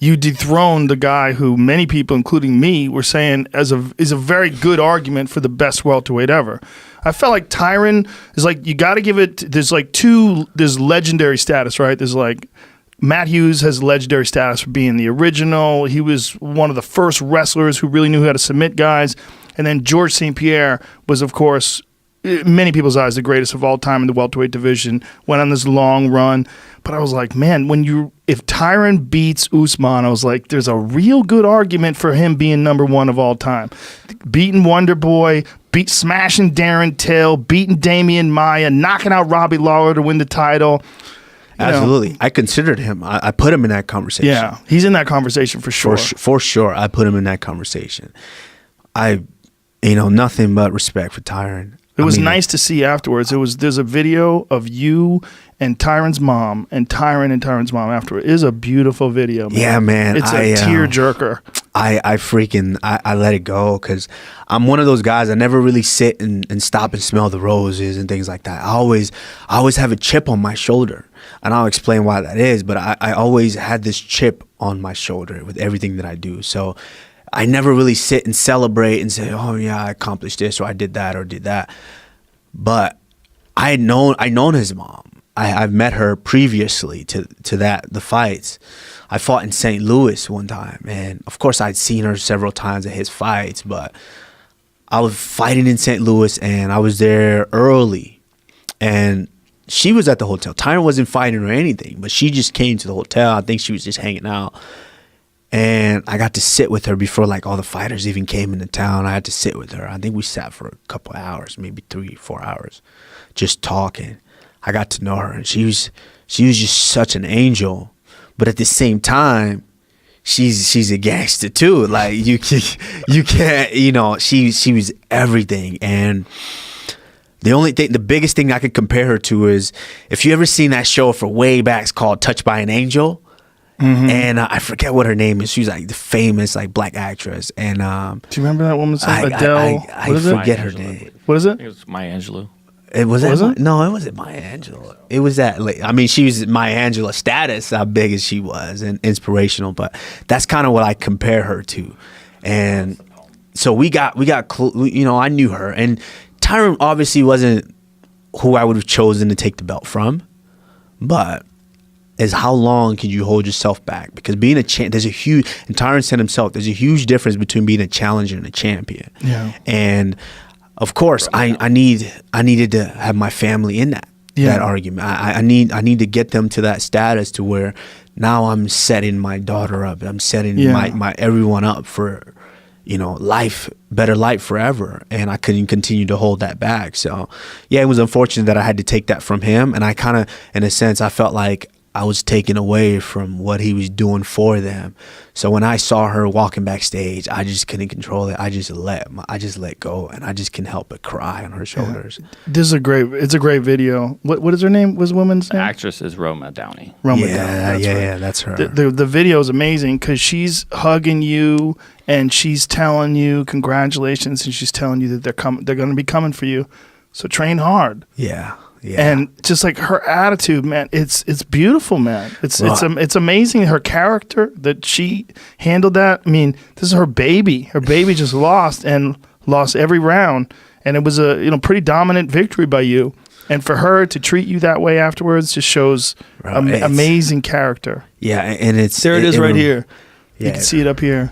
you dethroned the guy who many people, including me, were saying is a very good argument for the best welterweight ever. I felt like Tyron is like, you got to give it. There's legendary status, right? There's like Matt Hughes has legendary status for being the original. He was one of the first wrestlers who really knew how to submit guys. And then Georges St. Pierre was, of course, in many people's eyes, the greatest of all time in the welterweight division. Went on this long run. But I was like, man, if Tyron beats Usman, I was like, there's a real good argument for him being number one of all time. Beating Wonder Boy, smashing Darren Till, beating Damian Maia, knocking out Robbie Lawler to win the title. Absolutely. I considered him. I put him in that conversation. Yeah, he's in that conversation for sure. For sure, I put him in that conversation. Nothing but respect for Tyron. It was nice to see afterwards. There's a video of you and Tyron's mom and Tyron's mom afterwards. It is a beautiful video, man. Yeah, man. It's a tearjerker. I let it go because I'm one of those guys. I never really sit and stop and smell the roses and things like that. I always have a chip on my shoulder, and I'll explain why that is. But I always had this chip on my shoulder with everything that I do. So I never really sit and celebrate and say, oh yeah, I accomplished this or I did that or did that. But I known his mom. I've met her previously to the fights. I fought in St. Louis one time, and of course I'd seen her several times at his fights, but I was fighting in St. Louis and I was there early, and she was at the hotel. Tyron wasn't fighting or anything, but she just came to the hotel. I think she was just hanging out. And I got to sit with her before like all the fighters even came into town. I had to sit with her. I think we sat for a couple of hours, maybe 3-4 hours, just talking. I got to know her, and she was just such an angel. But at the same time, she's a gangster too. Like you can't, she was everything. And the biggest thing I could compare her to is if you ever seen that show for way back, it's called Touched by an Angel. Mm-hmm. And I forget what her name is. She's like the famous like black actress. And do you remember that woman's name? Adele. I forget her name. What is it? It was Maya Angelou. It was that? No, it wasn't Maya Angelou. It was that. She was Maya Angelou status, how big as she was and inspirational. But that's kind of what I compare her to. And so we got I knew her, and Tyron obviously wasn't who I would have chosen to take the belt from, but is how long can you hold yourself back? Because being a champ, and Tyron said himself, there's a huge difference between being a challenger and a champion. Yeah. And of course, I needed to have my family in that argument. I need to get them to that status to where now I'm setting my daughter up. I'm setting my everyone up for better life forever, and I couldn't continue to hold that back. So yeah, it was unfortunate that I had to take that from him, and I kind of, in a sense, I felt like I was taken away from what he was doing for them. So when I saw her walking backstage, I just couldn't control it. I just let go, and I just couldn't help but cry on her shoulders. Yeah. It's a great video. What is her name? Was the woman's name? The actress is Roma Downey. Downey. Yeah, that's her. The video is amazing because she's hugging you and she's telling you congratulations, and she's telling you that they're going to be coming for you. So train hard. Yeah. Yeah. And just like her attitude, man, it's beautiful, man. It's amazing, her character, that she handled that. I mean, this is her baby. Her baby just lost every round, and it was a pretty dominant victory by you. And for her to treat you that way afterwards just shows amazing character. Yeah, and it is right here. Yeah, you can see it up here.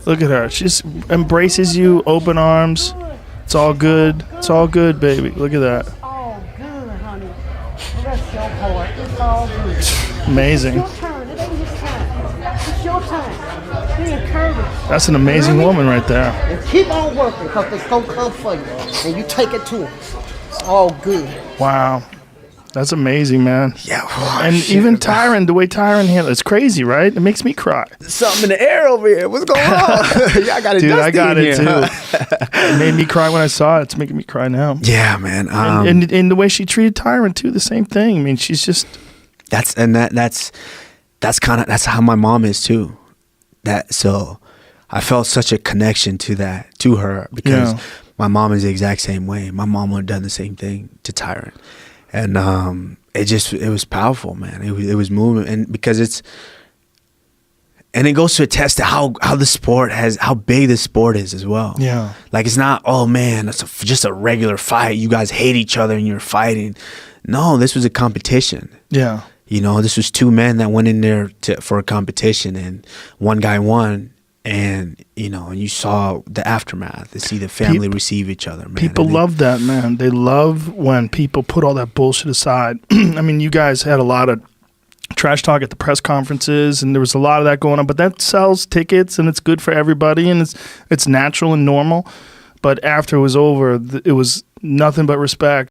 Look at her. She just embraces you, open arms. It's all good. It's all good, baby. Look at that. That's your part. It's all good. Amazing. It's your turn. It ain't his time. It's your time. Be encouraged. That's an amazing woman right there. And keep on working, because it's going to come for you. And you take it to him. It's all good. Wow. That's amazing, man. Yeah. And even Tyron, the way Tyron handled it's crazy, right? It makes me cry. Something in the air over here. What's going on? Yeah, I got it. Dude, I got it too. It made me cry when I saw it. It's making me cry now. Yeah, man. And the way she treated Tyron too, the same thing. I mean, she's just. That's how my mom is too. So I felt such a connection to her, because my mom is the exact same way. My mom would have done the same thing to Tyron. And it was powerful, man. It was moving, and because And it goes to attest to how big the sport is as well. Yeah. Like, it's not, oh man, it's just a regular fight. You guys hate each other and you're fighting. No, this was a competition. Yeah. You know, this was two men that went in there for a competition, and one guy won. And, you know, and you saw the aftermath, to see the family receive each other, man. People love that, man. They love when people put all that bullshit aside. I mean, you guys had a lot of trash talk at the press conferences, and there was a lot of that going on, but that sells tickets, and it's good for everybody, and it's natural and normal. But after it was over, it was nothing but respect.